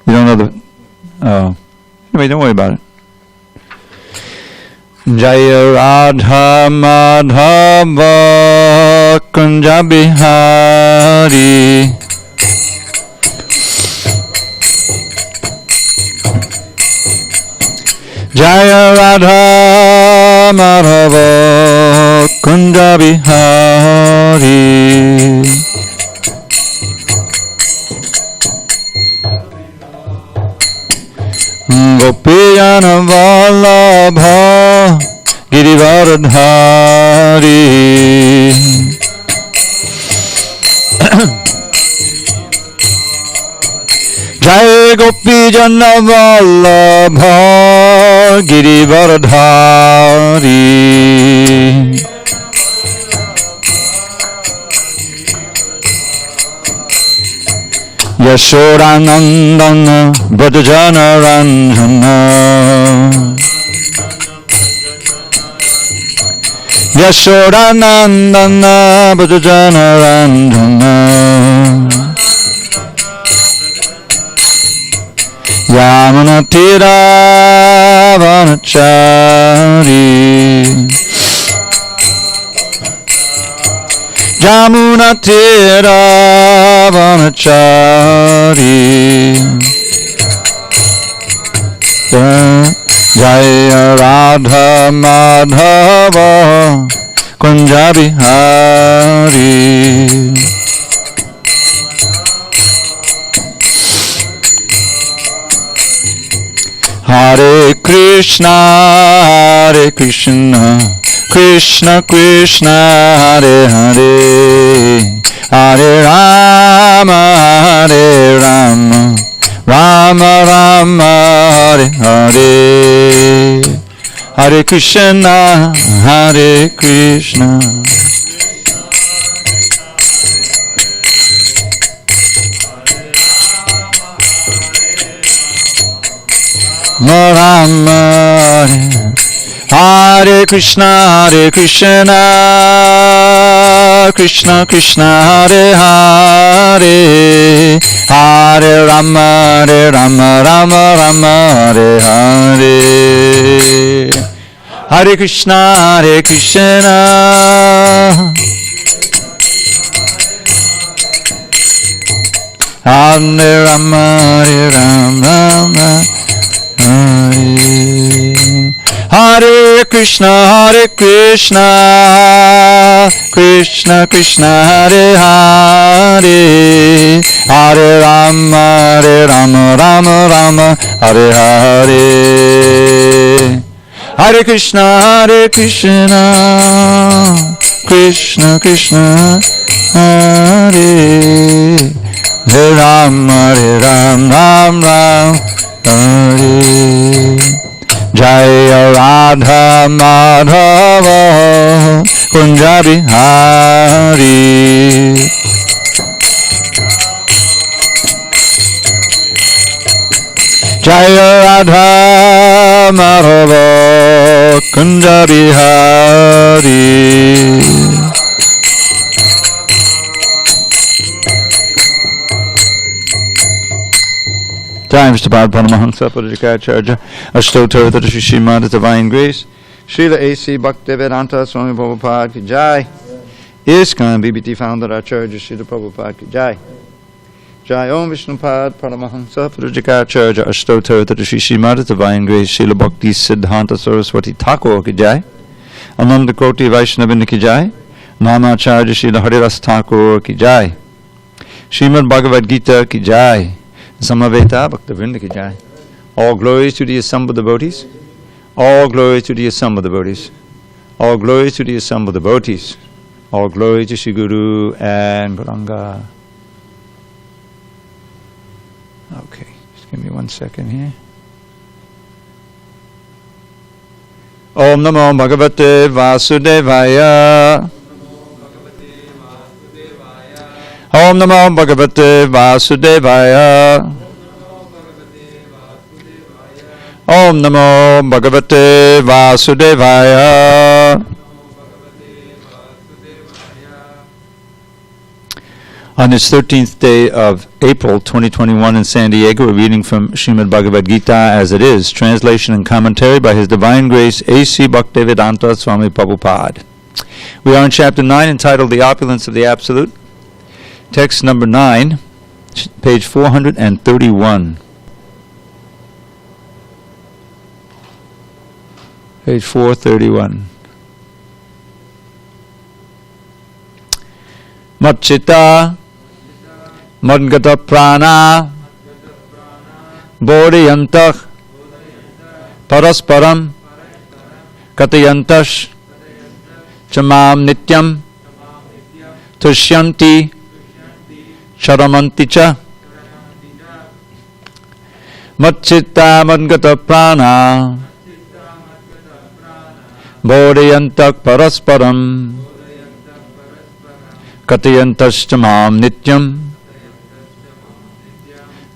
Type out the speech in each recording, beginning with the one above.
You don't know the... Oh. Anyway, don't worry about it. Jaya Radha Madhava Kunja Bihari Jaya Radha Madhava Kunja Bihari Gopiyana Vallabha Girivaradhari Jai Gopijana Vallabha Girivaradhari Yashodanandana Brajajana Ranjana Yashodanandana Brajajana Ranjana Yamuna Tira Vanachari Yamuna Tira Vanachari Jaya Radha Madhava Kunja Bihari Hare Krishna Krishna Krishna Hare Hare Hare Rama Rama Rama Hare Hare Hare Krishna Rama Hare Krishna Krishna Krishna Hare Hare Hare Rama Rama Rama Hare Hare Hare Krishna Hare Rama Rama Hare Krishna Krishna Krishna Hare Hare Hare Rama Rama Hare Hare Hare Krishna Krishna Krishna Hare Rama Hare Jaya Radha Madhava Kunja Bihari Jaya Radha Madhava Kunja Bihari Jai Mr. Bhagavad Paramahansa Purajikacharya Ashtottara Tadashi Srimad Divine Grace Srila A.C. Bhaktivedanta Swami Prabhupada Ki Jai ISKCON BBT Founder Acharya Srila Prabhupada Ki Jai Jai Om Vishnupad Paramahansa Purajikacharya Ashtottara Tadashi Srimad Divine Grace Srila Bhakti Siddhanta Saraswati Thakur Ki Jai Ananda Koti Vaishnavinda Ki Jai Namacharya Srila Haridas Thakur Ki Jai Srimad Bhagavad Gita Ki Jai Samaveta Bhaktivinoda Ki Jai. All glories to the assembled devotees. All glories to the assembled devotees. All glories to the assembled devotees. All glory to Shri Guru and Gauranga. Okay, just give me 1 second here. Om Namo Bhagavate Vasudevaya. Om Namo Bhagavate Vasudevaya. Om Namo Bhagavate Vasudevaya. On this 13th day of April 2021 in SanDiego, a reading from Srimad Bhagavad Gita as it is, translation and commentary by His Divine Grace A.C. Bhaktivedanta Swami Prabhupada. We are in chapter 9 entitled The Opulence of the Absolute. Text number 9, page 431. Page 431. Matchita Madgata Prana Bodhiyantah Parasparam Katayantash Chamam Nityam Tushyanti Charamanticha Matchita Madgata Prana Bodhiyantah Parasparam Katayantash Chamam Nityam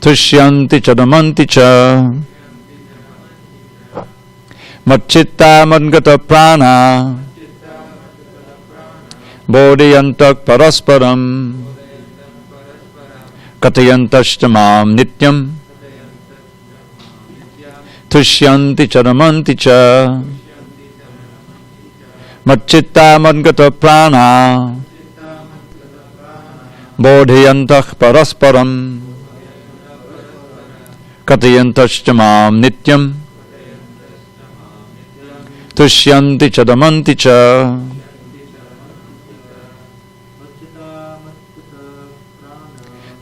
Tushyanti Chadamanti Cha Matchitta Madgata Prana Bodhiyantak Parasparam Katayantash Chamam Nityam Tushyanti Chadamanti Cha Matchitta Madgata Prana Bodhiyantak Parasparam Katayantash Chamam Nityam Tushyanti Chadamanti Cha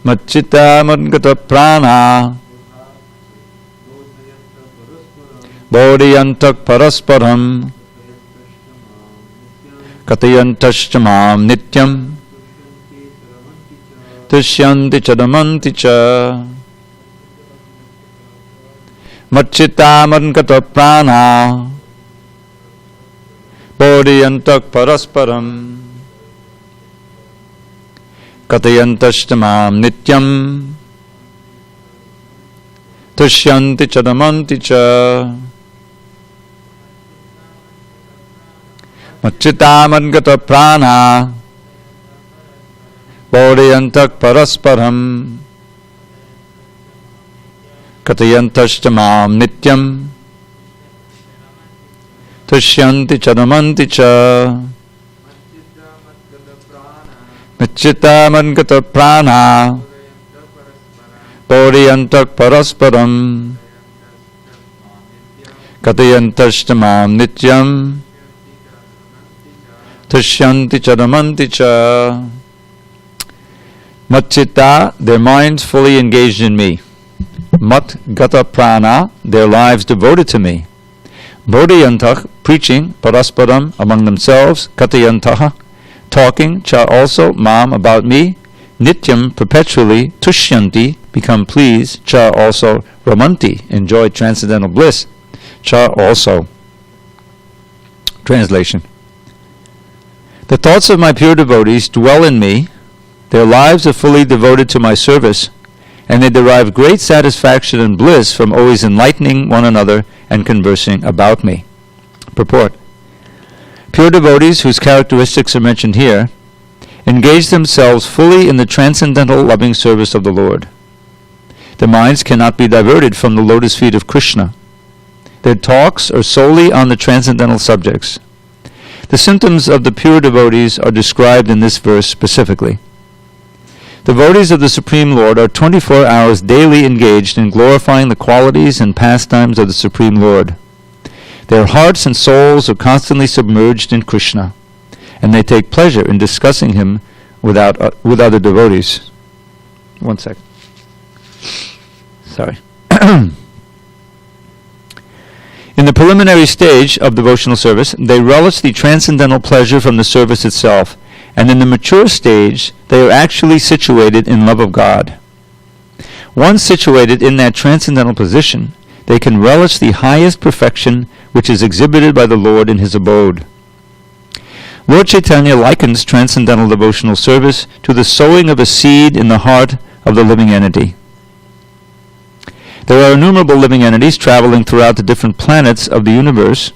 Matchita Madgata Prana Bodhiyantak Parasparam Katayantash Chamam Nityam Tushyanti Chadamanti Cha Matchita Madgata Prana Bodhiyantak Parasparam Katayantash Chamam Nityam Tushyanti Chadamanti Cha Matchita Madgata Prana Bodhiyantak Parasparam Katayantash Chamam Nityam Tushyanti Chadamanti Cha Matchita Madgata Prana Bodhiyantak Parasparam Katayantash Chamam Nityam Tushyanti Chadamanti Cha. Matchita, their minds fully engaged in me. Mat Gata Prana, their lives devoted to me. Bodhiyantah, preaching, parasparam, among themselves, Katayantaha, talking, cha also, mam, about me, Nityam, perpetually, Tushyanti, become pleased, cha also, Ramanti, enjoy transcendental bliss, cha also. Translation. The thoughts of my pure devotees dwell in me, their lives are fully devoted to my service, and they derive great satisfaction and bliss from always enlightening one another and conversing about me. Purport. Pure devotees, whose characteristics are mentioned here, engage themselves fully in the transcendental loving service of the Lord. Their minds cannot be diverted from the lotus feet of Krishna. Their talks are solely on the transcendental subjects. The symptoms of the pure devotees are described in this verse specifically. Devotees of the Supreme Lord are 24 hours daily engaged in glorifying the qualities and pastimes of the Supreme Lord. Their hearts and souls are constantly submerged in Krishna, and they take pleasure in discussing him with other devotees. One second. Sorry. In the preliminary stage of devotional service, they relish the transcendental pleasure from the service itself, and in the mature stage, they are actually situated in love of God. Once situated in that transcendental position, they can relish the highest perfection which is exhibited by the Lord in his abode. Lord Chaitanya likens transcendental devotional service to the sowing of a seed in the heart of the living entity. There are innumerable living entities traveling throughout the different planets of the universe,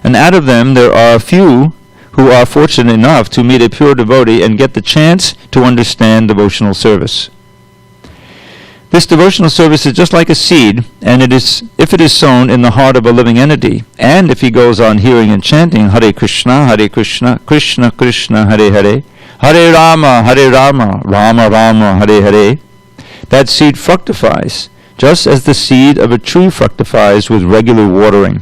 and out of them there are a few who are fortunate enough to meet a pure devotee and get the chance to understand devotional service. This devotional service is just like a seed, and if it is sown in the heart of a living entity, and if he goes on hearing and chanting Hare Krishna, Krishna Krishna, Hare Hare, Hare Rama, Rama Rama, Hare Hare, that seed fructifies, just as the seed of a tree fructifies with regular watering.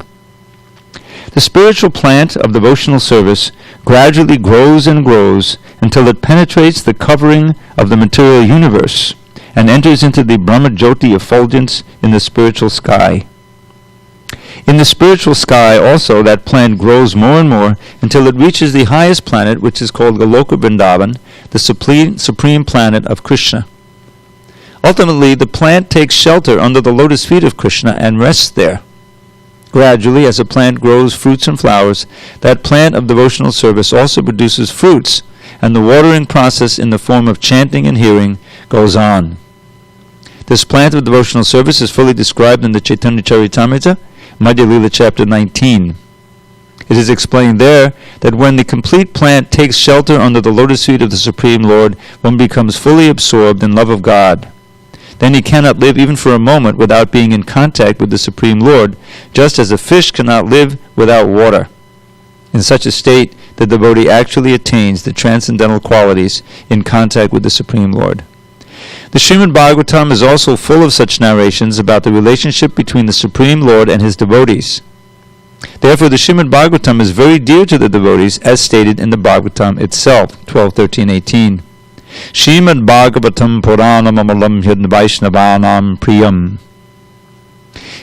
The spiritual plant of devotional service gradually grows and grows until it penetrates the covering of the material universe and enters into the Brahmajyoti effulgence in the spiritual sky. In the spiritual sky also that plant grows more and more until it reaches the highest planet, which is called Goloka Vrindavan, the supreme planet of Krishna. Ultimately, the plant takes shelter under the lotus feet of Krishna and rests there. Gradually, as a plant grows fruits and flowers, that plant of devotional service also produces fruits, and the watering process in the form of chanting and hearing goes on. This plant of devotional service is fully described in the Chaitanya Charitamrita, Madhya Lila chapter 19. It is explained there that when the complete plant takes shelter under the lotus feet of the Supreme Lord, one becomes fully absorbed in love of God. Then he cannot live even for a moment without being in contact with the Supreme Lord, just as a fish cannot live without water. In such a state, the devotee actually attains the transcendental qualities in contact with the Supreme Lord. The Srimad Bhagavatam is also full of such narrations about the relationship between the Supreme Lord and his devotees. Therefore, the Srimad Bhagavatam is very dear to the devotees, as stated in the Bhagavatam itself, 12:13-18. Srimad Bhagavatam Puranam Amalam Vaishnavanam Priyam.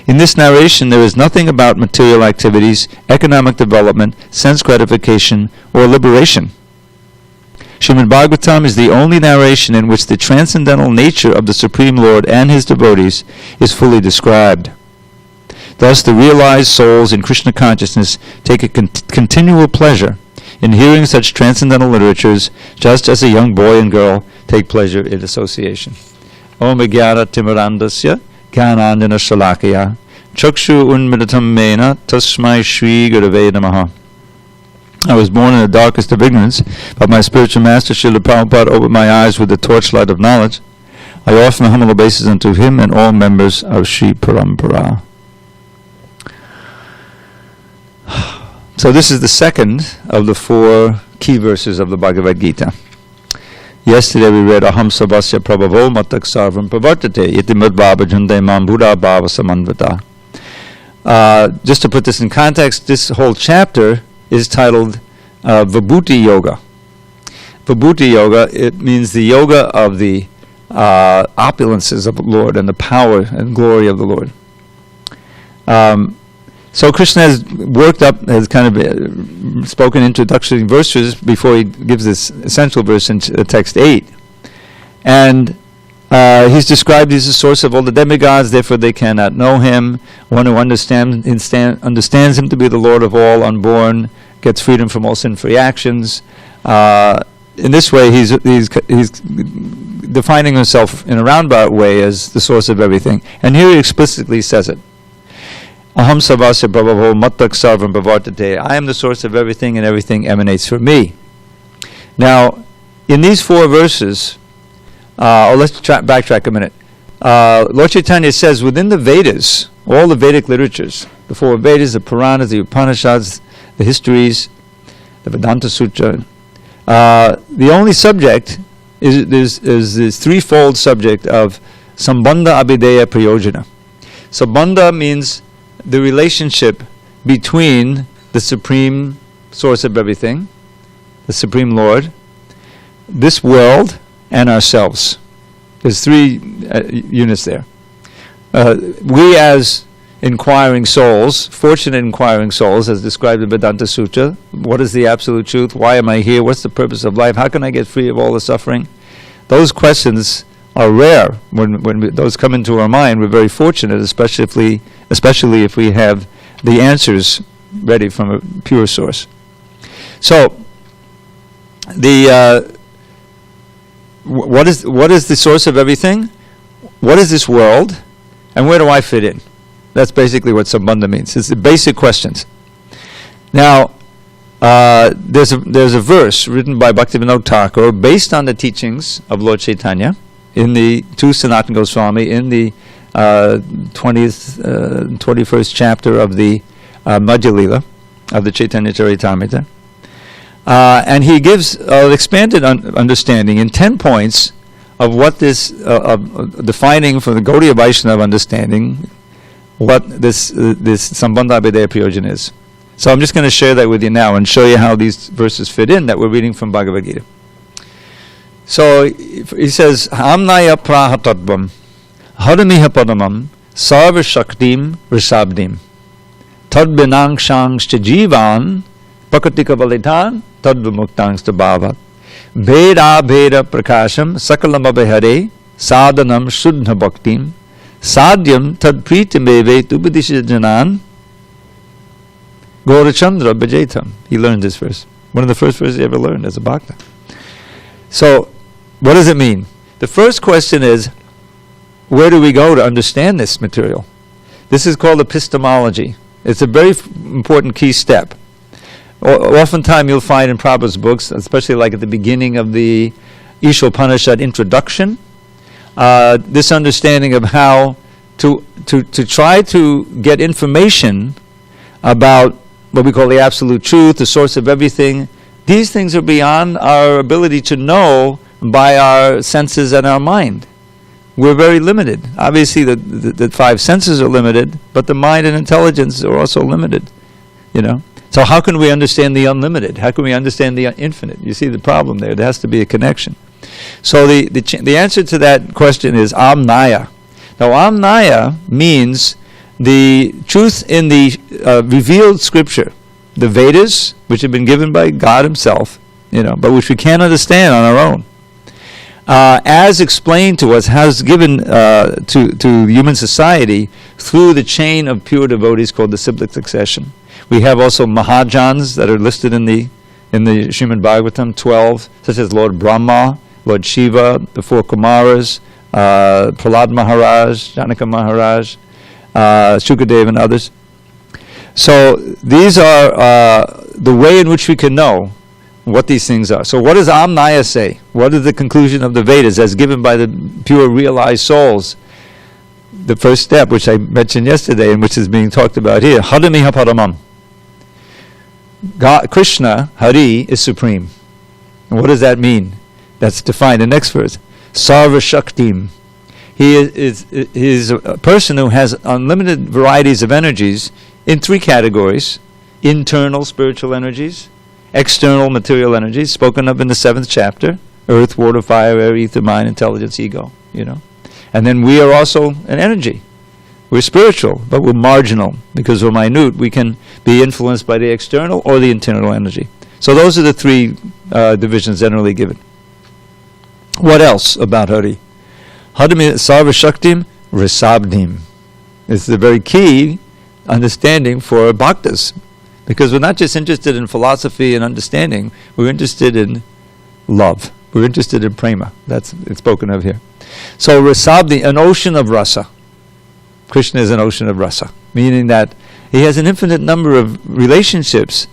In this narration, there is nothing about material activities, economic development, sense gratification, or liberation. Srimad Bhagavatam is the only narration in which the transcendental nature of the Supreme Lord and his devotees is fully described. Thus, the realized souls in Krishna consciousness take a continual pleasure in hearing such transcendental literatures, just as a young boy and girl take pleasure in association. Om Jnana Timirandasya Jnanandjana Shalakaya Chakshu Unmilitam Mena Tasmai Shri Gurave Namaha. I was born in the darkest of ignorance, but my spiritual master, Srila Prabhupada, opened my eyes with the torchlight of knowledge. I offer my humble obeisance unto him and all members of Sri Parampara. So this is the second of the 4 key verses of the Bhagavad Gita. Yesterday we read Aham Savasya Prabhavo Matak Sarvam Pravartate Iti Madbhava Junde Mam Buddha Bhava Samanvata. Just to put this in context, this whole chapter is titled Vibhuti Yoga. Vibhuti Yoga, it means the yoga of the opulences of the Lord and the power and glory of the Lord. So Krishna has kind of spoken introductory verses before he gives this essential verse in text 8. And he's described as the source of all the demigods, therefore they cannot know him. One who understands him to be the Lord of all, unborn, gets freedom from all sin-free actions. In this way, he's defining himself in a roundabout way as the source of everything. And here he explicitly says it. Aham savasya prabhavo mattak sarvam pravartate. I am the source of everything, and everything emanates from me. Now, in these 4 verses, let's backtrack a minute. Lord Chaitanya says within the Vedas, all the Vedic literatures, the 4 Vedas, the Puranas, the Upanishads, the histories, the Vedanta Sutra, the only subject is this threefold subject of Sambandha Abhideya Prayojana. Sambandha means the relationship between the supreme source of everything, the Supreme Lord, this world, and ourselves. There's 3 units there. We as inquiring souls, fortunate inquiring souls, as described in Vedanta Sutra, what is the absolute truth? Why am I here? What's the purpose of life? How can I get free of all the suffering? Those questions are rare. When those come into our mind, we're very fortunate, especially if we have the answers ready from a pure source. So, what is the source of everything? What is this world? And where do I fit in? That's basically what Sambandha means. It's the basic questions. Now, there's a verse written by Bhaktivinoda Thakur based on the teachings of Lord Chaitanya to Sanatana Goswami in the 21st chapter of the Madhya Lila of the Chaitanya Charitamrita. And he gives an expanded understanding in 10 points of what this, defining for the Gaudiya Vaishnava understanding, what this Sambandha Abhidaya Prayojan is. So I'm just going to share that with you now and show you how these verses fit in that we're reading from Bhagavad Gita. So he says, Amnaya prahatadvam, hadamiha padamam, sarva shaktim rishabdim, tadbinangshangshcha jivan, pakatika valitan, tadvimuktangscha bhavat, veda veda prakasham, sakalam abhihare, sadhanam shuddha bhaktim, sadhyam tad pritimeve tubadishajanan, Gaurachandra Bhajetam. He learned this verse. One of the first verses he ever learned as a bhakta. So, what does it mean? The first question is, where do we go to understand this material? This is called epistemology. It's a very important key step. Oftentimes you'll find in Prabhupada's books, especially like at the beginning of the Ishopanishad introduction, this understanding of how to try to get information about what we call the absolute truth, the source of everything. These things are beyond our ability to know by our senses and our mind. We're very limited. Obviously the five senses are limited, but the mind and intelligence are also limited. So how can we understand the unlimited? How can we understand the infinite? You see the problem there. There has to be a connection. So the answer to that question is Amnaya. Now Amnaya means the truth in the revealed scripture, the Vedas, which have been given by God himself, but which we can't understand on our own, as explained to us, has given to human society through the chain of pure devotees called the Cyclic succession. We have also Mahajans that are listed in the Srimad Bhagavatam 12, such as Lord Brahma, Lord Shiva, the four Kumaras, Prahlad Maharaj, Janaka Maharaj, Shukadeva and others. So these are the way in which we can know what these things are. So what does Amnaya say? What is the conclusion of the Vedas as given by the pure realized souls? The first step, which I mentioned yesterday and which is being talked about here, Hadamiha Paramam. God, Krishna, Hari, is supreme. And what does that mean? That's defined in the next verse. Sarva Shaktim. He is a person who has unlimited varieties of energies in three categories: internal spiritual energies, external material energies, spoken of in the 7th chapter, earth, water, fire, air, ether, mind, intelligence, ego, And then we are also an energy. We're spiritual, but we're marginal. Because we're minute, we can be influenced by the external or the internal energy. So those are the three divisions generally given. What else about Hari? Hadami Sarva Shaktim Risabdim. It's the very key understanding for bhaktas. Because we're not just interested in philosophy and understanding, we're interested in love. We're interested in prema. It's spoken of here. So Risabdi, an ocean of rasa. Krishna is an ocean of rasa. Meaning that he has an infinite number of relationships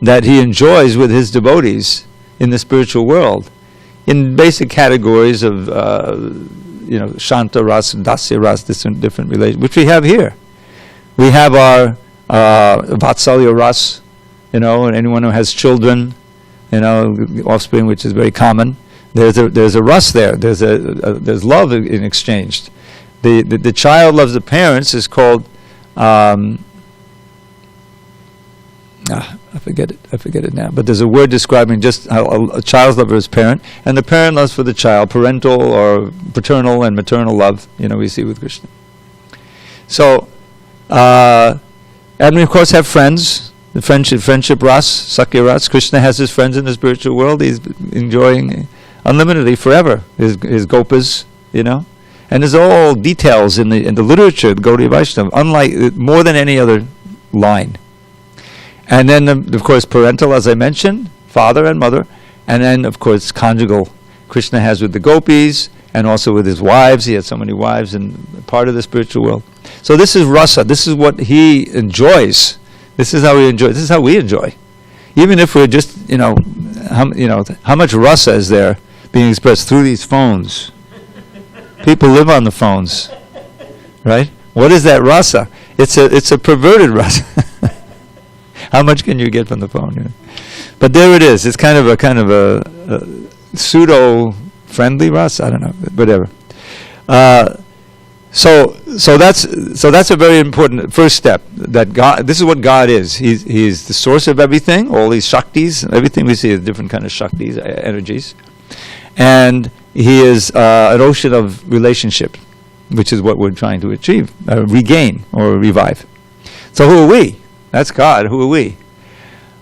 that he enjoys with his devotees in the spiritual world. In basic categories of Shanta Ras, Dasya Ras, different relations, which we have here. We have our Vatsalya Ras, and anyone who has children, offspring, which is very common. There's a Ras there. There's love in exchange. The child loves the parents is called I forget it now. But there's a word describing just how a child's love for his parent, and the parent loves for the child, parental or paternal and maternal love, we see with Krishna. So, and we of course have friends, the friendship ras, Sakya ras. Krishna has his friends in the spiritual world. He's enjoying unlimitedly forever his gopas, and there's all details in the literature, the Gaudiya Vaishnava, unlike more than any other line. And then, of course, parental, as I mentioned, father and mother. And then, of course, conjugal. Krishna has with the gopis and also with his wives. He has so many wives and part of the spiritual world. So this is rasa. This is what he enjoys. This is how he enjoys. This is how we enjoy. even if we're just, how much rasa is there being expressed through these phones? People live on the phones, right? What is that rasa? It's a perverted rasa. How much can you get from the phone? But there it is. It's kind of a pseudo-friendly rasa. I don't know, whatever. So that's a very important first step. That God, this is what God is. He is the source of everything. All these shaktis, everything we see is different kind of shaktis, energies, and He is an ocean of relationship, which is what we're trying to achieve, regain or revive. So who are we? That's God. Who are we?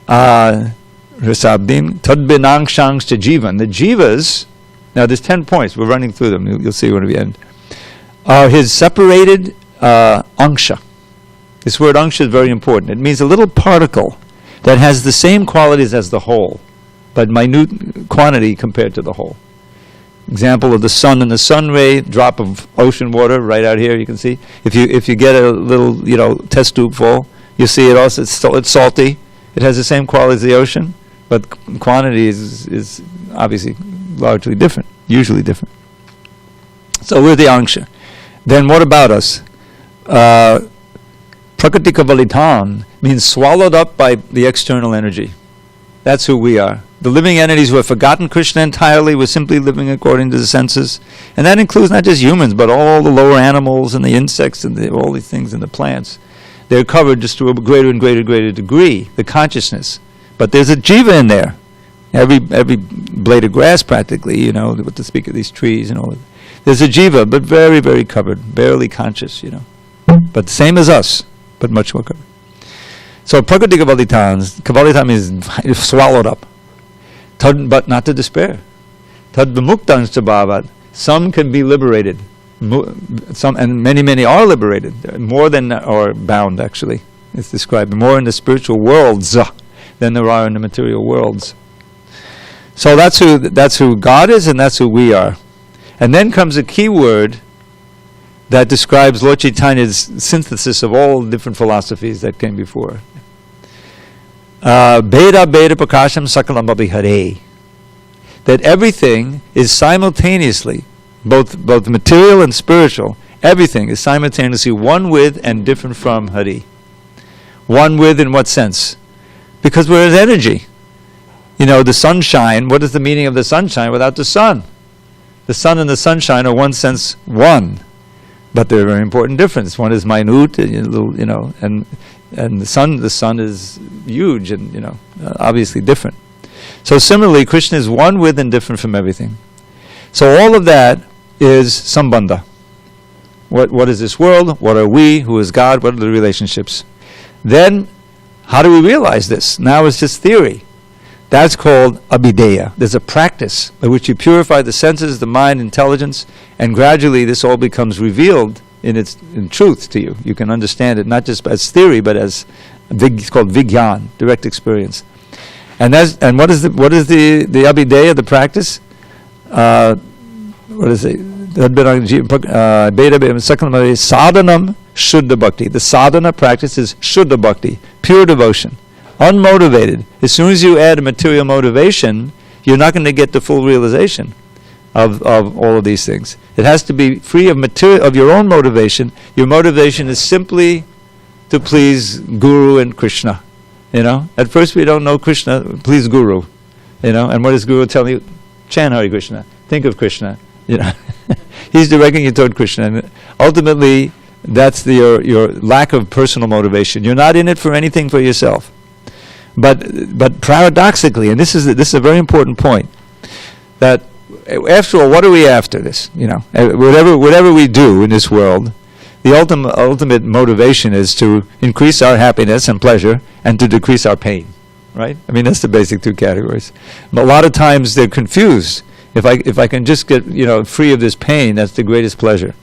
Risabdim Tadbinang Shangs to Jivan. The Jivas. Now there's 10 points. We're running through them. You'll see when we end. Are his separated angsha. This word angsha is very important. It means a little particle that has the same qualities as the whole, but minute quantity compared to the whole. Example of the sun and the sun ray, drop of ocean water right out here. You can see if you get a little test tube full, you see it also. It's salty. It has the same quality as the ocean, but quantity is obviously largely different, usually different. So we're the angsha. Then what about us? Prakritika Valitan means swallowed up by the external energy. That's who we are. The living entities who have forgotten Krishna entirely, we're simply living according to the senses. And that includes not just humans, but all the lower animals and the insects and all these things and the plants. They're covered just to a greater and greater degree, the consciousness. But there's a jiva in there. Every blade of grass practically, what to speak of these trees and all of that. There's a jiva, but very, very covered, barely conscious, But same as us, but much more covered. So Prakriti Kavalitan means swallowed up. But not to despair. Tad vimuktan sabhavat. Some can be liberated. Some and many are liberated. More than are bound, actually. It's described more in the spiritual worlds than there are in the material worlds. So that's who God is, and that's who we are. And then comes a key word that describes Lord Chaitanya's synthesis of all different philosophies that came before. Beda prakasham sakalam abhihare. That everything is simultaneously, both material and spiritual, everything is simultaneously one with and different from Hari. One with in what sense? Because we're as energy. The sunshine, what is the meaning of the sunshine without the sun? The sun and the sunshine are one sense one, but they're a very important difference. One is minute, and the sun is huge and obviously different. So similarly, Krishna is one with and different from everything. So all of that is sambandha. What is this world? What are we? Who is God? What are the relationships? Then, how do we realize this? Now it's just theory. That's called abhideya. There's a practice by which you purify the senses, the mind, intelligence, and gradually this all becomes revealed in truth to you. You can understand it not just as theory, but as it's called vigyan, direct experience. And what is the abhideya, the practice? What is it? Sadhanam Shuddha Bhakti. The sadhana practice is Shuddha Bhakti, pure devotion. Unmotivated. As soon as you add a material motivation, you're not going to get the full realization of all of these things. It has to be free of your own motivation. Your motivation is simply to please Guru and Krishna. At first we don't know Krishna, please Guru. And what is Guru telling you? Chant Hare Krishna. Think of Krishna. He's directing you toward Krishna. And ultimately, that's your lack of personal motivation. You're not in it for anything for yourself. But paradoxically, and this is a very important point, that after all, what are we after this? Whatever we do in this world, the ultimate motivation is to increase our happiness and pleasure and to decrease our pain, right? I mean, that's the basic two categories. But a lot of times they're confused. If I can just get free of this pain, that's the greatest pleasure.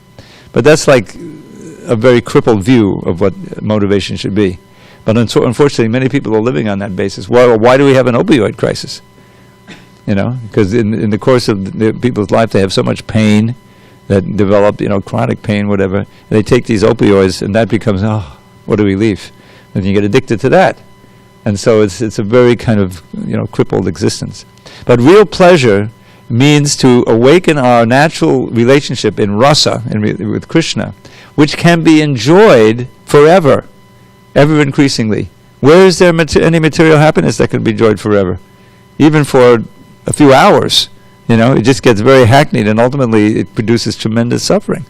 But that's like a very crippled view of what motivation should be. But unfortunately, many people are living on that basis. Why do we have an opioid crisis? Because in the course of the people's life, they have so much pain that develop, chronic pain, whatever. And they take these opioids, and that becomes, what a relief. And you get addicted to that. And so it's a very kind of, crippled existence. But real pleasure means to awaken our natural relationship in rasa, with Krishna, which can be enjoyed forever, ever increasingly. Where is there any material happiness that can be enjoyed forever? Even for a few hours, it just gets very hackneyed, and ultimately it produces tremendous suffering.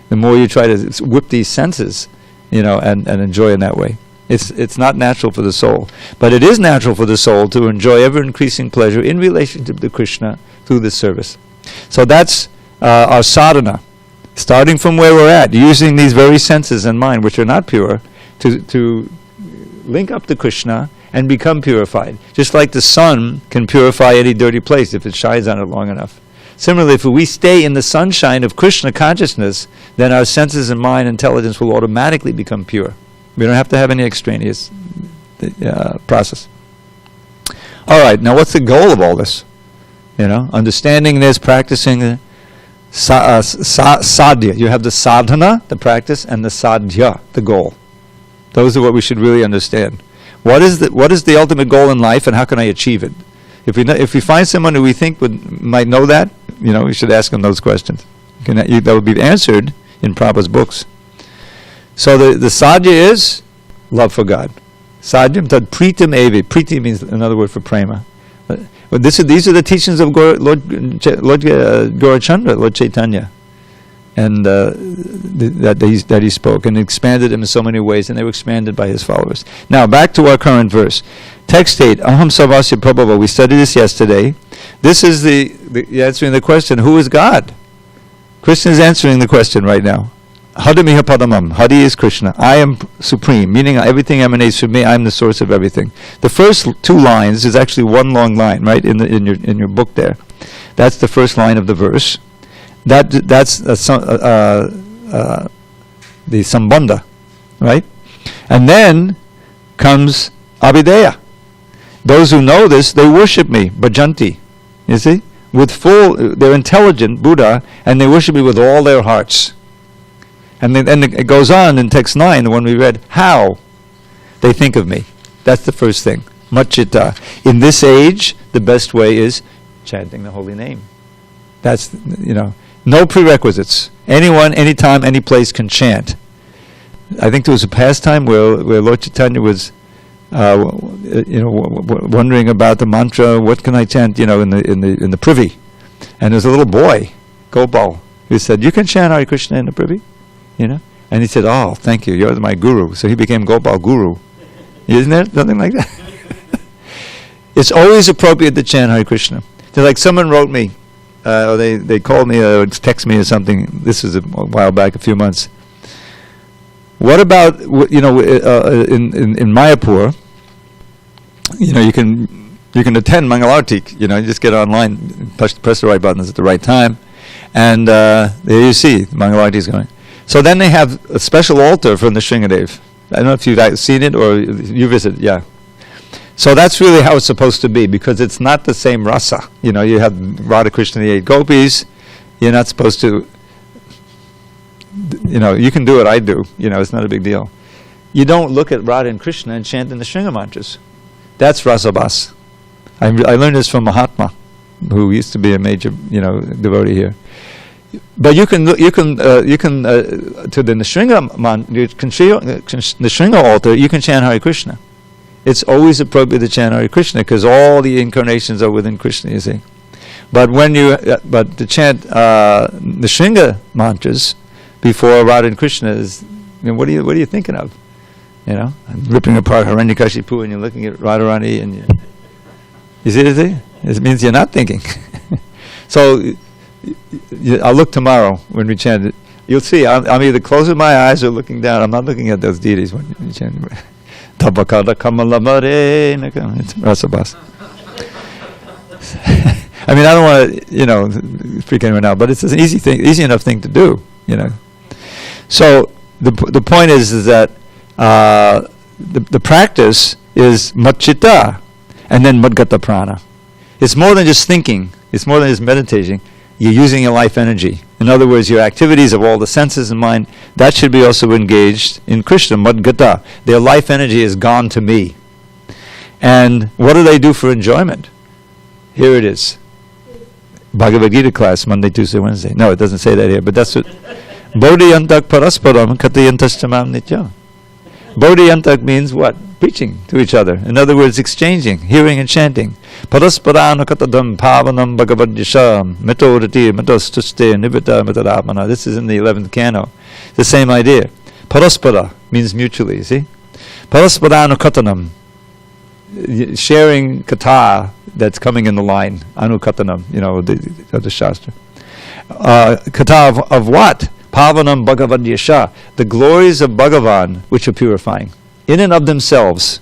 The more you try to whip these senses, and enjoy in that way. It's not natural for the soul. But it is natural for the soul to enjoy ever-increasing pleasure in relationship to Krishna through this service. So that's our sadhana. Starting from where we're at, using these very senses and mind, which are not pure, to link up to Krishna and become purified. Just like the sun can purify any dirty place if it shines on it long enough. Similarly, if we stay in the sunshine of Krishna consciousness, then our senses and mind intelligence will automatically become pure. We don't have to have any extraneous process. All right, now what's the goal of all this? Understanding this, practicing sadhya. You have the sadhana, the practice, and the sadhya, the goal. Those are what we should really understand. What is the ultimate goal in life, and how can I achieve it? If we find someone who we think might know that, we should ask them those questions. That would be answered in Prabhupada's books. So the sadhya is love for God. Sadhyam tad pritam evi. Priti means another word for prema. But these are the teachings of Lord Gaurachandra, Lord Chaitanya, and that he spoke and expanded them in so many ways, and they were expanded by his followers. Now back to our current verse. Text 8, Aham Sarvasya Prabhava. We studied this yesterday. This is the answering the question, who is God? Krishna is answering the question right now. Hadamiha Padamam. Hadi is Krishna. I am supreme, meaning everything emanates from me. I am the source of everything. The first two lines is actually one long line, right, in your book there. That's the first line of the verse. That's the Sambandha, right? And then comes Abhideya. Those who know this, they worship me, bhajanti. You see? They're intelligent, Buddha, and they worship me with all their hearts. And then it goes on in text 9, the one we read, how they think of me. That's the first thing. Machita. In this age, the best way is chanting the holy name. That's, no prerequisites. Anyone, anytime, any place can chant. I think there was a pastime where Lord Chaitanya was wondering about the mantra, what can I chant, in the privy. And there's a little boy, Gopal, who said, you can chant Hare Krishna in the privy, And he said, oh, thank you, you're my guru. So he became Gopal Guru. Isn't there something like that? It's always appropriate to chant Hare Krishna. It's like someone wrote me, or they called me or text me or something, this was a while back, a few months. What about, in Mayapur, you can attend Mangalarti, you just get online, press the right buttons at the right time, and there you see, Mangalarti is going. So then they have a special altar from the Shringadev. I don't know if you've seen it or you visit, yeah. So that's really how it's supposed to be, because it's not the same rasa. You have Radha Krishna and the 8 gopis, you're not supposed to, you can do what I do, it's not a big deal. You don't look at Radha and Krishna and chant in the Shringa mantras. That's rasabhas. I learned this from Mahatma, who used to be a major, devotee here. But you can to the Nrsimha altar, you can chant Hare Krishna. It's always appropriate to chant Hare Krishna because all the incarnations are within Krishna, you see. But to chant the Shringa mantras before Radha and Krishna is, what are you thinking of? I'm ripping apart Hiranyakashipu and you're looking at Radharani and you see the thing? It means you're not thinking. So I'll look tomorrow when we chant it. You'll see, I'm either closing my eyes or looking down. I'm not looking at those deities when you chant it. Tabakada kamalamare, it's rasabhas. I mean, I don't want to, freak anyone out, but it's an easy enough thing to do, So the point is that the practice is matchita, and then madgata prana. It's more than just thinking. It's more than just meditating. You're using your life energy. In other words, your activities of all the senses and mind, that should be also engaged in Krishna, madgata. Their life energy is gone to me. And what do they do for enjoyment? Here it is. Bhagavad Gita class, Monday, Tuesday, Wednesday. No, it doesn't say that here, but that's what. Bodhiyantak parasparam katayantastamam nitya. Bodhiyantak means what? Preaching to each other. In other words, exchanging, hearing and chanting. Parasparana katadam pavanam bhagavad yasham metodati metostuste nibita metadapana. This is in the 11th canto. The same idea. Paraspara means mutually, see? Parasparana katanam. Sharing kata that's coming in the line. Anukatanam, the Shastra. Kata of what? Pavanam Bhagavad Yasha. The glories of Bhagavan which are purifying. In and of themselves.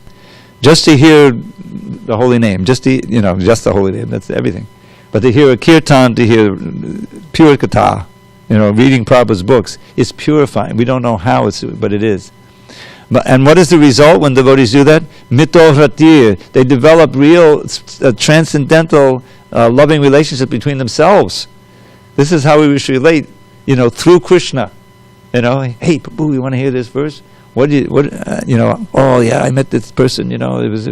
Just to hear the holy name. Just the holy name. That's everything. But to hear a kirtan, to hear pure kata, reading Prabhupada's books, is purifying. We don't know how, but it is. And what is the result when devotees do that? Mitohratir. They develop real transcendental loving relationship between themselves. This is how we should relate, through Krishna. Hey, Prabhu, you want to hear this verse? Oh yeah, I met this person, it was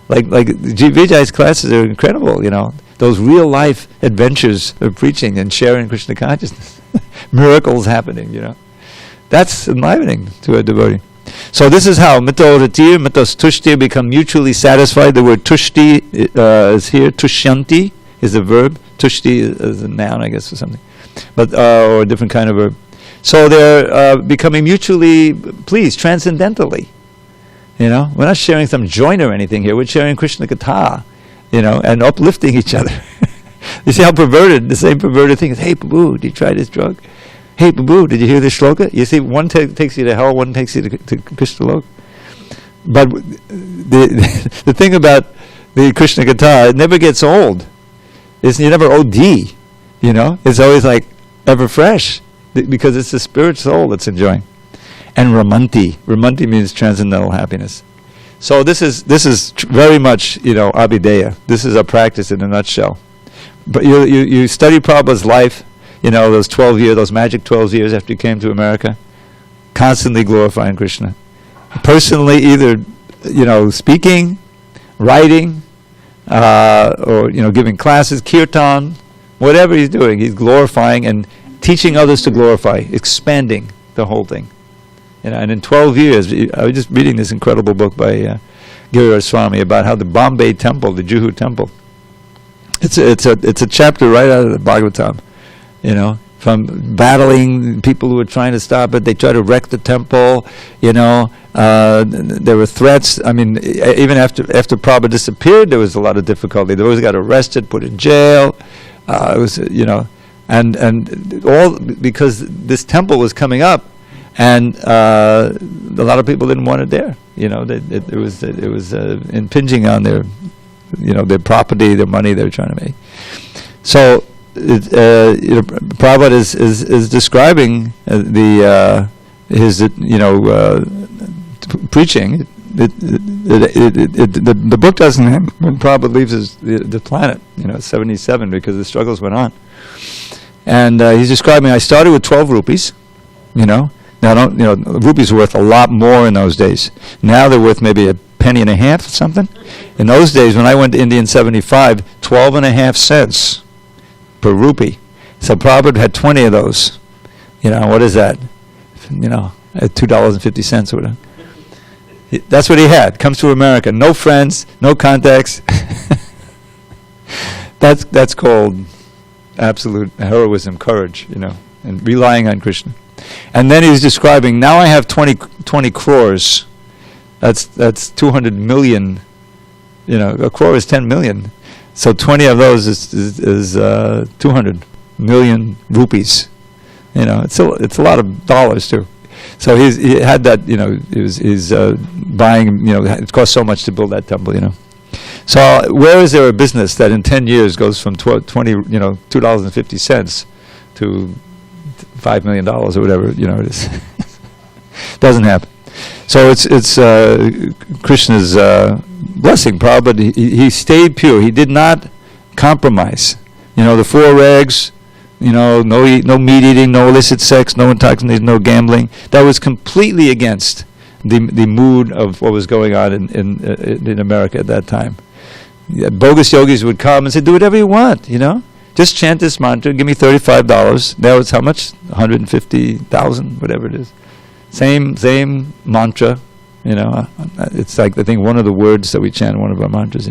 like Vijay's classes are incredible, those real life adventures of preaching and sharing Krishna consciousness. Miracles happening, That's enlivening to a devotee. So this is how mito-ratir, mitos-tushti become mutually satisfied. The word tushti is here. Tushyanti is a verb. Tushti is a noun, I guess, or something. But or a different kind of verb. So they're becoming mutually pleased, transcendentally. We're not sharing some joint or anything here. We're sharing Krishna Katha, and uplifting each other. You see how perverted, the same perverted thing is, hey, Prabhu, did you try this drug? Hey, Prabhu, did you hear this shloka? You see, one takes you to hell, one takes you to Krishna Lok. But the thing about the Krishna Katha, it never gets old. You never OD, It's always like ever fresh, because it's the spirit soul that's enjoying. And Ramanti. Ramanti means transcendental happiness. So this is very much, Abhideya. This is a practice in a nutshell. But you study Prabhupada's life, those 12 years, those magic 12 years after he came to America, constantly glorifying Krishna. Personally, either, speaking, writing, or, giving classes, kirtan, whatever he's doing, he's glorifying and teaching others to glorify, expanding the whole thing. And in 12 years, I was just reading this incredible book by Giriraj Swami about how the Bombay temple, the Juhu temple, it's a chapter right out of the Bhagavatam. From battling people who were trying to stop it. They tried to wreck the temple, there were threats. I mean, even after Prabhupada disappeared, there was a lot of difficulty. They always got arrested, put in jail. It was, and all because this temple was coming up, and a lot of people didn't want it there. It was impinging on their, their property, their money they were trying to make. So, Prabhupada is describing his preaching. The book doesn't end when Prabhupada leaves the planet. 77, because the struggles went on. And he's describing. I started with 12 rupees. Now rupees were worth a lot more in those days. Now they're worth maybe a penny and a half or something. In those days, when I went to India in 75, 12 and a half cents per rupee. So Prabhupada had 20 of those. What is that? At $2.50 or whatever. That's what he had. Comes to America. No friends, no contacts. That's called absolute heroism, courage, and relying on Krishna. And then he's describing, now I have 20 crores. That's 200 million. A crore is 10 million. So 20 of those is 200 million rupees. It's a lot of dollars too. So he had that. He's buying. It cost so much to build that temple. So where is there a business that in 10 years goes from $2.50 to $5 million or whatever? It is. Doesn't happen. So it's Krishna's blessing, Prabhupada. He stayed pure. He did not compromise. The 4 regs. No meat eating, no illicit sex, no intoxication, no gambling. That was completely against the mood of what was going on in America at that time. Yeah, bogus yogis would come and say, do whatever you want, Just chant this mantra, give me $35. Now it's how much? 150,000, whatever it is. Same mantra, It's like, I think, one of the words that we chant in one of our mantras,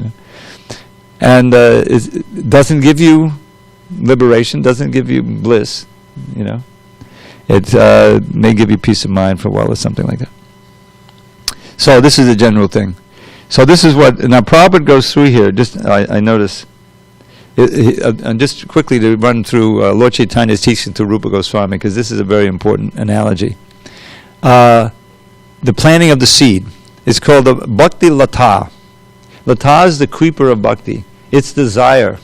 And it doesn't give you liberation, doesn't give you bliss, It may give you peace of mind for a while or something like that. So this is a general thing. So this is what, now Prabhupada goes through here, I notice, and just quickly to run through Lord Chaitanya's teaching to Rupa Goswami, because this is a very important analogy. The planting of the seed is called the Bhakti Lata. Lata is the creeper of bhakti. It's desire.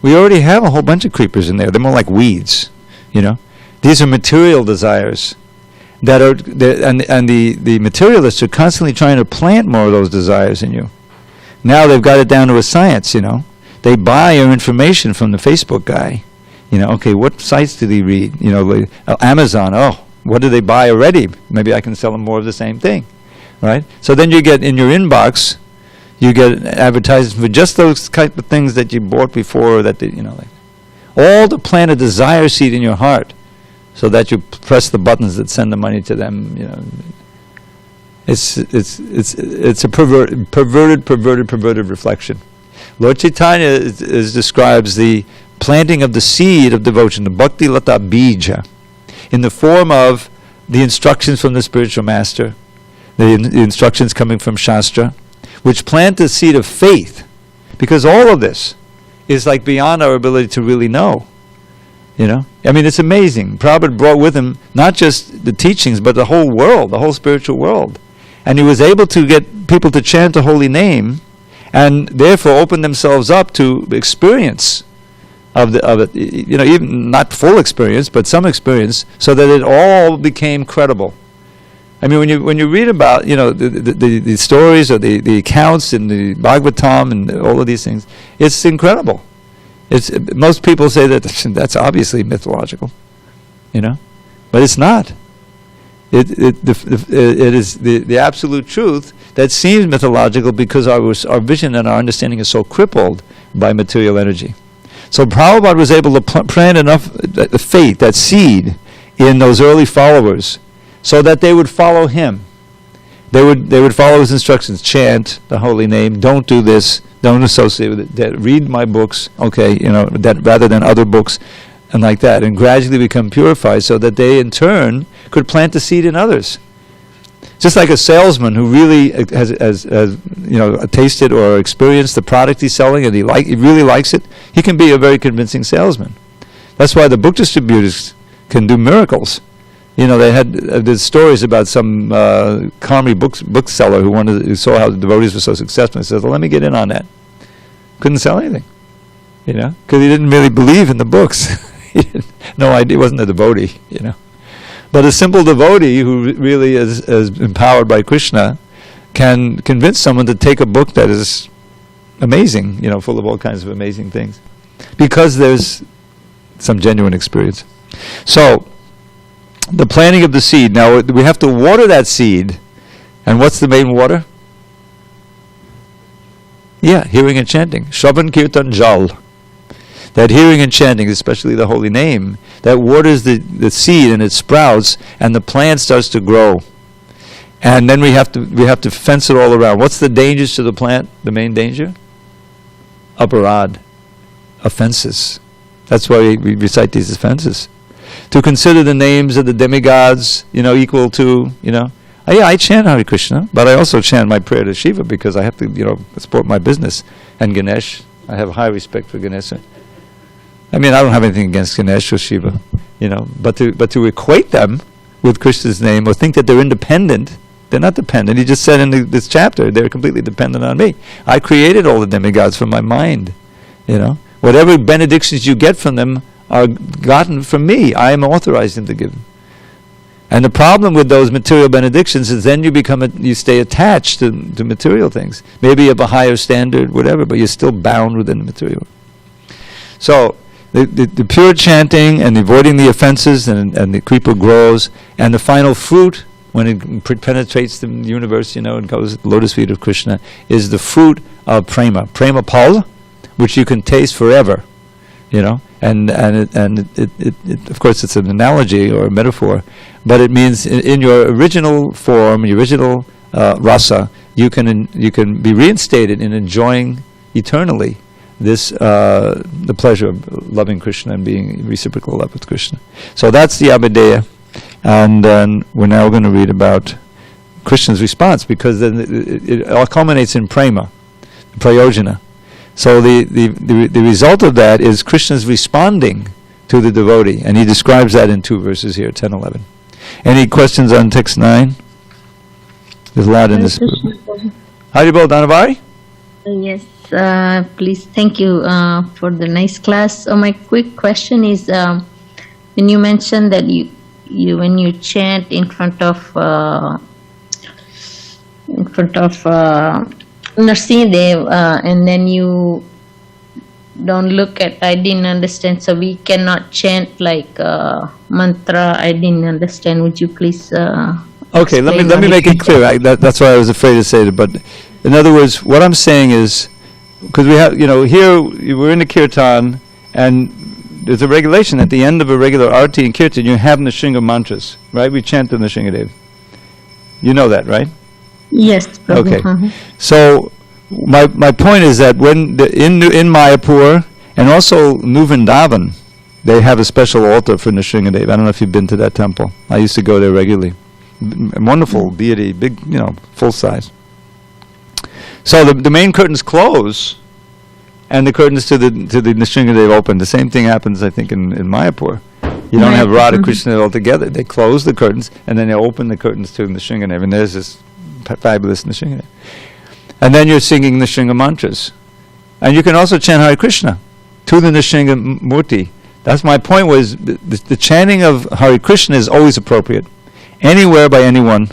We already have a whole bunch of creepers in there. They're more like weeds, These are material desires that are, and the materialists are constantly trying to plant more of those desires in you. Now they've got it down to a science, They buy your information from the Facebook guy. Okay, what sites do they read? Amazon, what do they buy already? Maybe I can sell them more of the same thing, right? So then you get in your inbox, you get advertisements for just those type of things that you bought before, that all to plant a desire seed in your heart, so that you press the buttons that send the money to them. It's a perverted reflection. Lord Chaitanya describes the planting of the seed of devotion, the Bhakti Lata Bija, in the form of the instructions from the spiritual master, the instructions coming from Shastra, which plant the seed of faith, because all of this is like beyond our ability to really know. It's amazing. Prabhupada brought with him not just the teachings, but the whole world, the whole spiritual world. And he was able to get people to chant the holy name, and therefore open themselves up to experience of it, even not full experience, but some experience, so that it all became credible. When you read about, the stories or the accounts in the Bhagavatam and all of these things, it's incredible. Most people say that that's obviously mythological, but it's not. It is the absolute truth that seems mythological because our vision and our understanding is so crippled by material energy. So Prabhupada was able to plant enough faith, that seed, in those early followers, so that they would follow him. They would follow his instructions. Chant the holy name. Don't do this. Don't associate with it. Read my books. Okay, that rather than other books, and like that, and gradually become purified, so that they in turn could plant the seed in others. Just like a salesman who really has tasted or experienced the product he's selling, and he really likes it, he can be a very convincing salesman. That's why the book distributors can do miracles. They had there's stories about some Karmi bookseller who saw how the devotees were so successful. He says, well, let me get in on that. Couldn't sell anything, because he didn't really believe in the books. He had no idea. He wasn't a devotee, But a simple devotee who really is empowered by Krishna can convince someone to take a book that is amazing, full of all kinds of amazing things, because there's some genuine experience. So, the planting of the seed. Now, we have to water that seed. And what's the main water? Yeah, hearing and chanting. Shravan Kirtan Jal. That hearing and chanting, especially the holy name, that waters the seed and it sprouts, and the plant starts to grow. And then we have to fence it all around. What's the dangers to the plant? The main danger? Aparad. Offenses. That's why we recite these offenses. To consider the names of the demigods, equal to, I chant Hare Krishna, but I also chant my prayer to Shiva because I have to, support my business. And Ganesh, I have high respect for Ganesh. I don't have anything against Ganesh or Shiva, but to equate them with Krishna's name or think that they're independent, they're not dependent. He just said in this chapter, they're completely dependent on me. I created all the demigods from my mind, Whatever benedictions you get from them are gotten from me. I am authorized them to give them. And the problem with those material benedictions is then you stay attached to material things. Maybe you have a higher standard, whatever, but you're still bound within the material. So, the pure chanting and avoiding the offenses, and the creeper grows, and the final fruit when it penetrates the universe, and goes at the lotus feet of Krishna, is the fruit of prema. Prema pal, which you can taste forever, and it, of course, it's an analogy or a metaphor, but it means in your original form, your original rasa, you can be reinstated in enjoying eternally this the pleasure of loving Krishna and being reciprocal love with Krishna. So that's the Abhideya, and then we're now going to read about Krishna's response, because then it all culminates in prema, prayojana. So the result of that is Krishna's responding to the devotee, and he describes that in 2 verses here, 10, 11. Any questions on text 9? There's a lot in this. Haribol Dhanavari? Yes, please. Thank you for the nice class. So my quick question is, when you mentioned that you when you chant in front of Narsingadev, and then you don't look at, I didn't understand, so we cannot chant like mantra, I didn't understand. Would you please okay, let me make it clear. That's why I was afraid to say it, but in other words, what I'm saying is, because we have, here we're in the kirtan, and there's a regulation at the end of a regular arti and kirtan, you have Nrsinga mantras, right? We chant the Nrsingadev. You know that, right? Yes, Prabhu. Okay. So my point is that when in Mayapur and also New Vrindavan, they have a special altar for Nrsingadev. I don't know if you've been to that temple. I used to go there regularly. Wonderful deity, big, full size. So the main curtains close, and the curtains to the Nrsingadev open. The same thing happens, I think, in Mayapur. You don't have Radha Krishna all together. They close the curtains, and then they open the curtains to Nrsingadev, and there's this fabulous Nrsingadev. And then you're singing Nrsinga mantras. And you can also chant Hare Krishna to the Nrsinga Murti. That's my point, was the chanting of Hare Krishna is always appropriate, anywhere by anyone,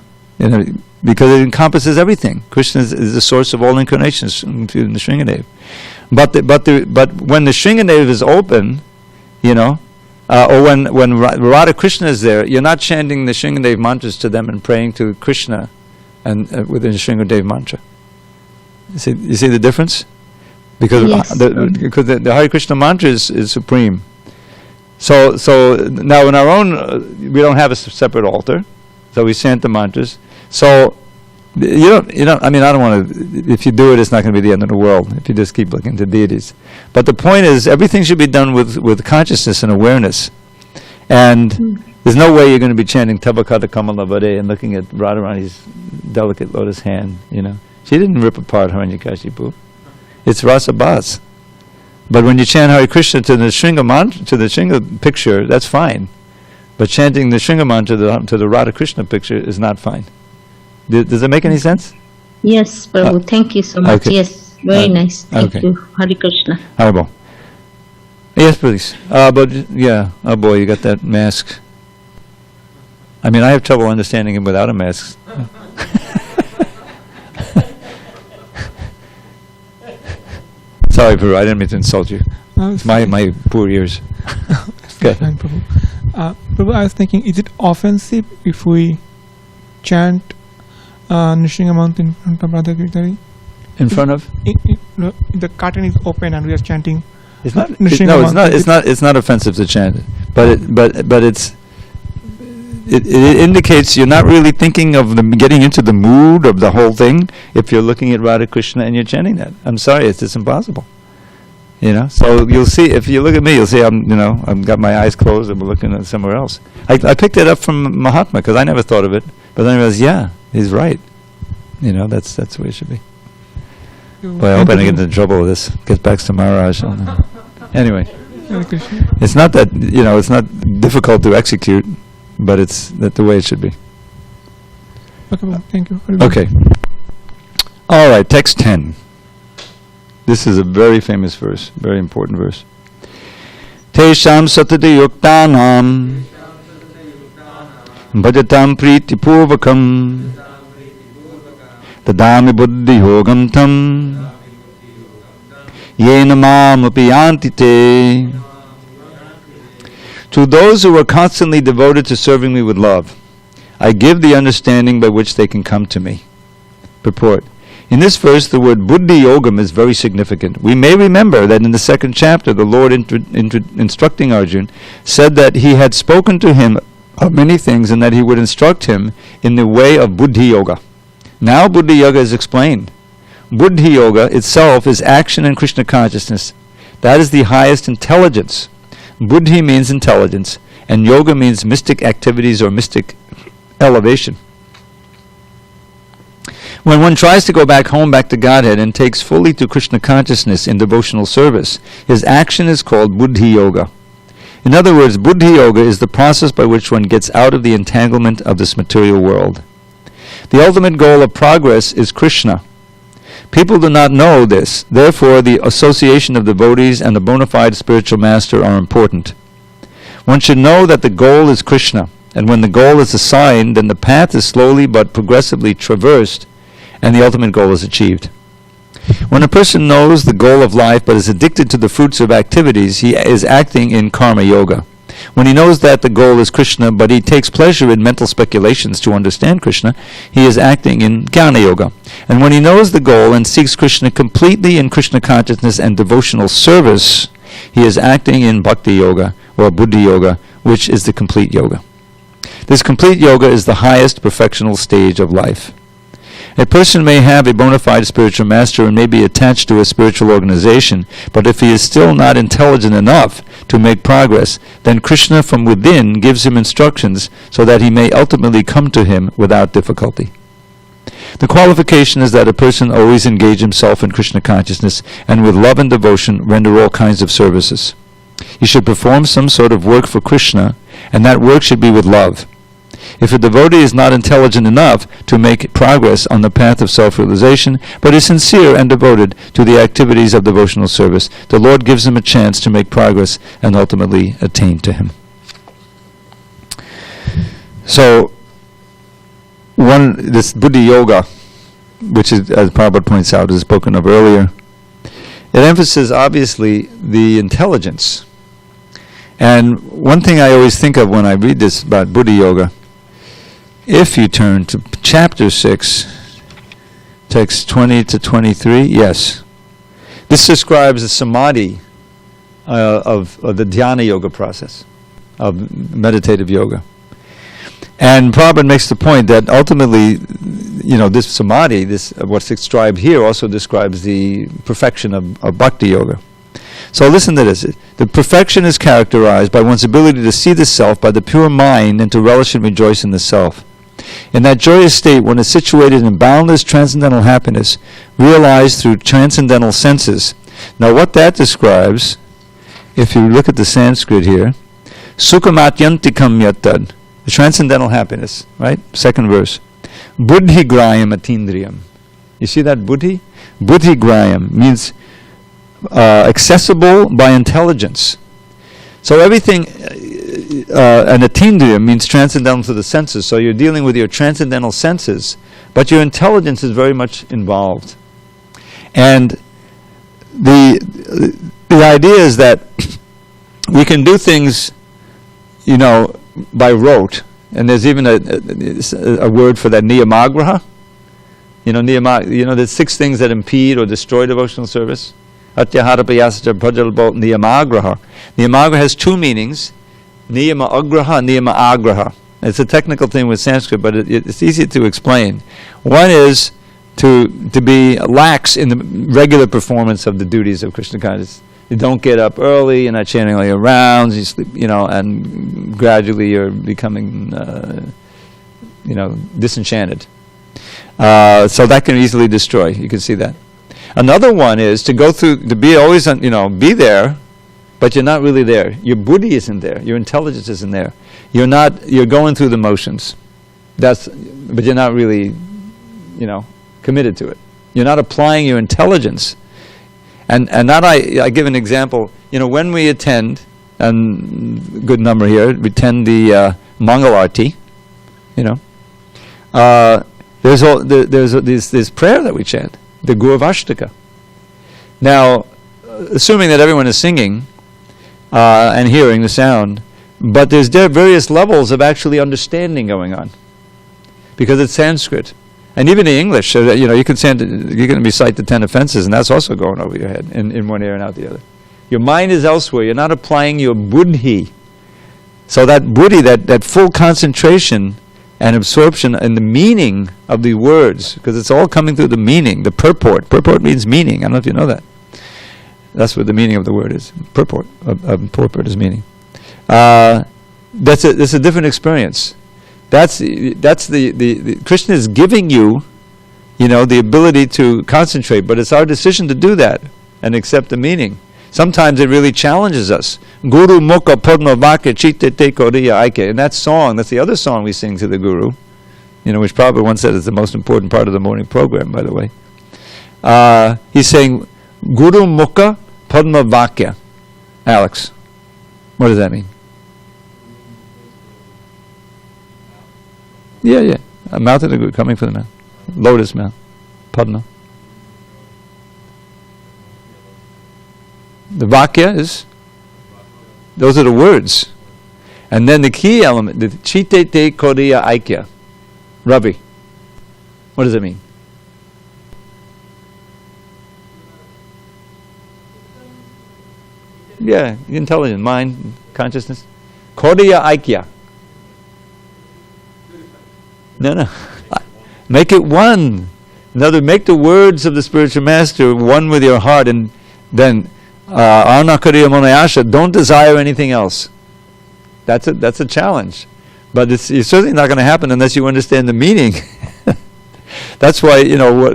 because it encompasses everything. Krishna is the source of all incarnations to Nrsingadev. But when the Nrsingadev is open, or when Radha Krishna is there, you're not chanting the Nrsingadev mantras to them and praying to Krishna and with the Nrsingadev mantra. You see the difference? Because yes. because the Hare Krishna mantra is supreme. So now in our own, we don't have a separate altar, so we chant the mantras. So you don't. I mean, I don't want to. If you do it, it's not going to be the end of the world. If you just keep looking to deities. But the point is, everything should be done with consciousness and awareness. And there's no way you're going to be chanting Tabakata Kamalavade and looking at Radharani's delicate lotus hand. She didn't rip apart Hiranyakashipu. It's Rasa Bas. But when you chant Hare Krishna to the Nrsinga mantra, to the Nrsinga picture, that's fine. But chanting the Nrsinga mantra to the Radha Krishna picture is not fine. Does that make any sense? Yes, Prabhu. Thank you so much. Okay. Yes, very nice. Thank you. Hare Krishna. Haribol. Yes, please. But yeah, oh boy, you got that mask. I mean, I have trouble understanding him without a mask. Sorry, Prabhu, I didn't mean to insult you. My poor ears. Okay. Fine, Prabhu. Prabhu, I was thinking, is it offensive if we chant Nrsinga mantra in front of Radha Girdhari? In front of? The curtain is open and we are chanting. It's not. It's not offensive to chant it, but it indicates you're not really thinking of getting into the mood of the whole thing if you're looking at Radha Krishna and you're chanting that. I'm sorry, it's impossible. So you'll see, if you look at me, you'll see I've got my eyes closed and we're looking at somewhere else. I picked it up from Mahatma because I never thought of it, but then I realized, yeah, he's right. That's the way it should be. Boy, I hope I don't get into trouble with this. Get back to Maharaj. Anyway, it's not that, it's not difficult to execute, but it's the way it should be. Okay, thank you. Okay. All right, text 10. This is a very famous verse, very important verse. Tesham satati yuktanam bhajatam priti purvakam tadami buddhi yogam tam yena mamapi yanti te. To those who are constantly devoted to serving me with love, I give the understanding by which they can come to me. Purport. In this verse, the word buddhi yogam is very significant. We may remember that in the second chapter, the Lord instructing Arjuna said that he had spoken to him of many things and that he would instruct him in the way of buddhi yoga. Now buddhi yoga is explained. Buddhi yoga itself is action in Krishna consciousness. That is the highest intelligence. Buddhi means intelligence, and yoga means mystic activities or mystic elevation. When one tries to go back home, back to Godhead, and takes fully to Krishna consciousness in devotional service, his action is called buddhi yoga. In other words, buddhi yoga is the process by which one gets out of the entanglement of this material world. The ultimate goal of progress is Krishna. People do not know this, therefore the association of devotees and the bona fide spiritual master are important. One should know that the goal is Krishna, and when the goal is assigned, then the path is slowly but progressively traversed, and the ultimate goal is achieved. When a person knows the goal of life but is addicted to the fruits of activities, he is acting in karma yoga. When he knows that the goal is Krishna, but he takes pleasure in mental speculations to understand Krishna, he is acting in jnana yoga. And when he knows the goal and seeks Krishna completely in Krishna consciousness and devotional service, he is acting in bhakti yoga, or buddhi yoga, which is the complete yoga. This complete yoga is the highest perfectional stage of life. A person may have a bona fide spiritual master and may be attached to a spiritual organization, but if he is still not intelligent enough to make progress, then Krishna from within gives him instructions so that he may ultimately come to him without difficulty. The qualification is that a person always engage himself in Krishna consciousness and with love and devotion render all kinds of services. He should perform some sort of work for Krishna, and that work should be with love. If a devotee is not intelligent enough to make progress on the path of self-realization, but is sincere and devoted to the activities of devotional service, the Lord gives him a chance to make progress and ultimately attain to him. So, this buddhi yoga, which is, as Prabhupada points out, is spoken of earlier, it emphasizes obviously the intelligence. And one thing I always think of when I read this about buddhi yoga, if you turn to chapter 6, text 20 to 23, yes. This describes the samadhi of the dhyana yoga process, of meditative yoga. And Prabhupada makes the point that ultimately, this samadhi, what's described here, also describes the perfection of bhakti yoga. So listen to this. The perfection is characterized by one's ability to see the self by the pure mind and to relish and rejoice in the self. In that joyous state, one is situated in boundless transcendental happiness, realized through transcendental senses. Now what that describes, if you look at the Sanskrit here, sukhamatyantikam yattad, the transcendental happiness, right? Second verse. Buddhi grayam atindriyam. You see that buddhi? Buddhi grayam means accessible by intelligence. So everything, and atindriyam means transcendental to the senses. So you're dealing with your transcendental senses, but your intelligence is very much involved. And the idea is that we can do things, by rote. And there's even a word for that, niyamagraha. There's 6 things that impede or destroy devotional service. Atyahara payasacha prajalbo niyamagraha. Niyamagraha has 2 meanings, niyama agraha, niyama agraha. It's a technical thing with Sanskrit, but it's easy to explain. One is to be lax in the regular performance of the duties of Krishna consciousness. You don't get up early, you're not chanting all your rounds, you sleep, and gradually you're becoming, disenchanted. So that can easily destroy. You can see that. Another one is to go through, to be always, be there, but you're not really there. Your buddhi isn't there. Your intelligence isn't there. You're going through the motions. But you're not really, committed to it. You're not applying your intelligence. And that I give an example. When we attend, and good number here, we attend the Mangal Arti, there's this prayer that we chant, the Gurvashtaka. Now, assuming that everyone is singing and hearing the sound, but there's various levels of actually understanding going on. because it's Sanskrit. And even in English, you can recite the 10 offenses, and that's also going over your head in one ear and out the other. Your mind is elsewhere. You're not applying your buddhi. So that buddhi, that full concentration and absorption in the meaning of the words, because it's all coming through the meaning, the purport. Purport means meaning. I don't know if you know that. That's what the meaning of the word is. Purport. Purport is meaning. That's a different experience. That's the Krishna is giving you, the ability to concentrate, but it's our decision to do that and accept the meaning. Sometimes it really challenges us. Guru Mukha Padma Vakya Chitte Te Koriya Aike. And that song, that's the other song we sing to the Guru, which Prabhupada once said is the most important part of the morning program, by the way. He's saying, Guru Mukha Padma Vakya. Alex, what does that mean? Yeah. A mouth of the Guru, coming from the mouth. Lotus mouth. Padma. The Vakya is, those are the words. And then the key element, the Chitte Te Koriya Aikya. Ravi, what does it mean? Yeah, intelligence, mind, consciousness. Koriya Aikya. No. Make it one. In other words, make the words of the spiritual master one with your heart, and then Arnakariya Monayasha, don't desire anything else. That's a challenge. But it's certainly not going to happen unless you understand the meaning. That's why,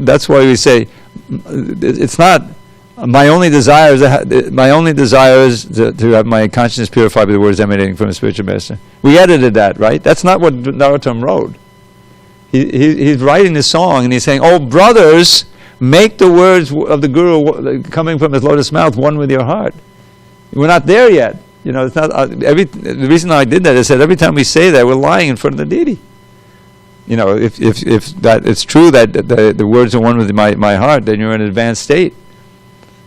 that's why we say, it's not, my only desire is to have my consciousness purified by the words emanating from the spiritual master. We edited that, right? That's not what Narottam wrote. He's writing this song and he's saying, oh brothers, make the words of the Guru coming from his lotus mouth one with your heart. We're not there yet. It's not. The reason I did that is that every time we say that, we're lying in front of the deity. If that it's true that the words are one with my heart, then you're in an advanced state.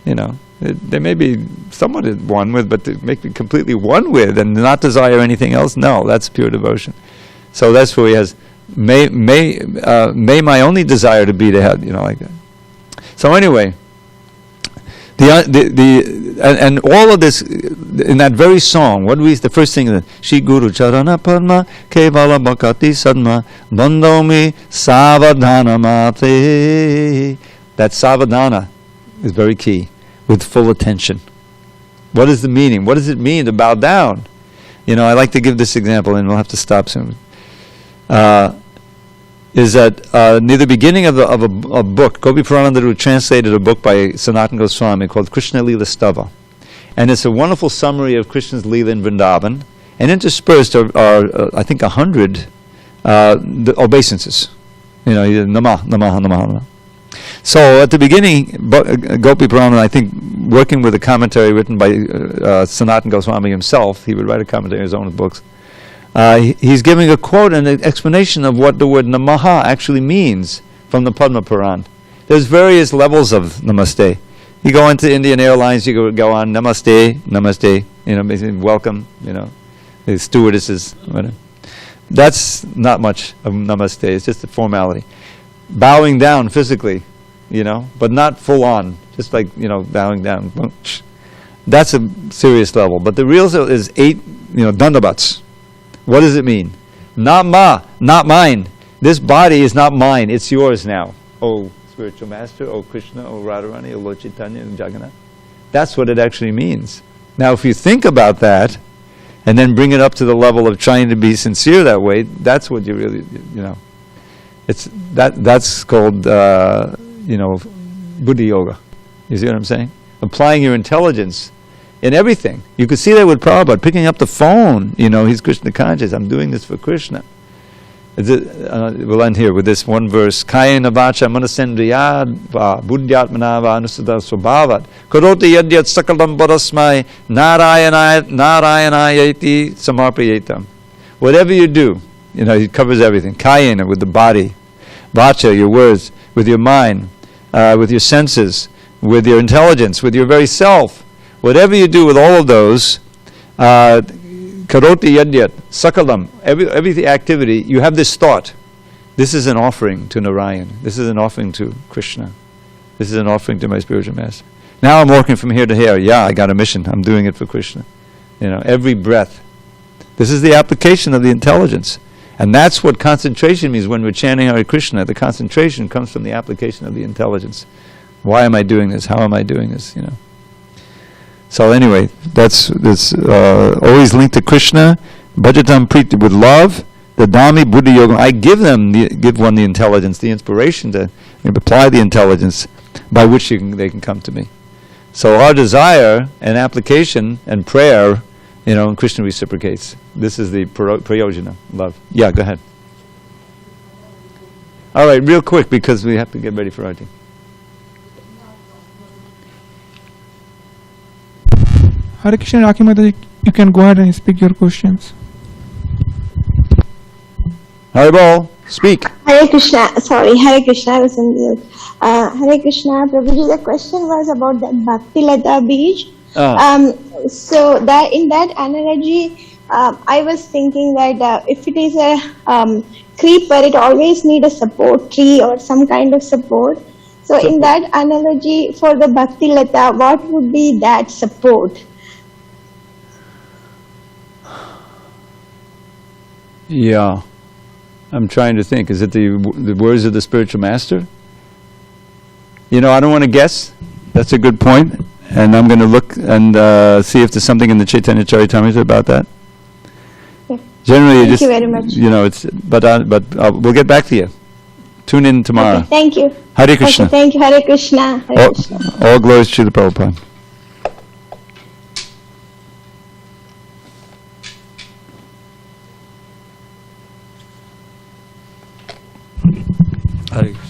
They may be somewhat one with, but to make me completely one with and not desire anything else, no, that's pure devotion. So that's where he has, may my only desire to be to have, like that. So anyway, and all of this in that very song. What the first thing is Shri Guru Charana Padma Kevala Bhakati Sadma Bandomi Savadhana Mate. That savadhana is very key, with full attention. What is the meaning? What does it mean to bow down? I like to give this example, and we'll have to stop soon. Is that near the beginning of a book, Gopi Puranandaru translated a book by Sanatana Goswami called Krishna Lila Stava. And it's a wonderful summary of Krishna's Lila in Vrindavan. And interspersed are I think, 100 obeisances. Namaha. So at the beginning, Gopi Puranandaru, I think, working with a commentary written by Sanatana Goswami himself, he would write a commentary in his own books. He's giving a quote and an explanation of what the word Namaha actually means from the Padma Puran. There's various levels of Namaste. You go into Indian Airlines, you go on Namaste, Namaste, welcome, the stewardesses, whatever. That's not much of Namaste, it's just a formality. Bowing down physically, but not full on, just like, bowing down. That's a serious level. But the real is 8, dandavats. What does it mean? Not mine. This body is not mine, it's yours now. Oh spiritual master, oh Krishna, oh Radharani, oh Lord Chaitanya, and Jagannath. That's what it actually means. Now if you think about that, and then bring it up to the level of trying to be sincere that way, that's what you really, that's called, Buddhi Yoga. You see what I'm saying? Applying your intelligence in everything. You could see that with Prabhupada, picking up the phone, he's Krishna conscious, I'm doing this for Krishna. We'll end here with this one verse. Kayena vacha manasendriyadva buddhyatmanava anusada swabhavat karoti yadyat sakalam parasmai narayanayati samarpayetam. Whatever you do, he covers everything. Kayena, with the body. Vacha, your words. With your mind. With your senses. With your intelligence. With your very self. Whatever you do with all of those, karoti yadyat, sakalam, every activity, you have this thought. This is an offering to Narayan. This is an offering to Krishna. This is an offering to my spiritual master. Now I'm walking from here to here. Yeah, I got a mission. I'm doing it for Krishna. Every breath. This is the application of the intelligence. And that's what concentration means when we're chanting Hare Krishna. The concentration comes from the application of the intelligence. Why am I doing this? How am I doing this? So anyway, that's always linked to Krishna. Bhajatam Priti, with love. The Dhammi Buddhi Yoga. I give one the intelligence, the inspiration to apply the intelligence by which they can come to me. So our desire and application and prayer, and Krishna reciprocates. This is the prayojana, love. Yeah, go ahead. All right, real quick because we have to get ready for our team. Hare Krishna, Rakhi Mataji, you can go ahead and speak your questions. Haribol, speak. Hare Krishna, Hare Krishna, I was on mute. Hare Krishna, Prabhuji, the question was about that Bhakti Lata Beej. So that in that analogy, I was thinking that if it is a creeper, it always needs a support tree or some kind of support. So in that analogy for the Bhakti Lata, what would be that support? Yeah. I'm trying to think. Is it the words of the spiritual master? I don't want to guess. That's a good point. And I'm going to look and see if there's something in the Chaitanya Charitamrita about that. Okay. Generally, Thank you very much. But we'll get back to you. Tune in tomorrow. Okay, thank you. Hare Krishna. Okay, thank you. Hare Krishna. Hare Krishna. All glories to the Prabhupada. Hare Krishna.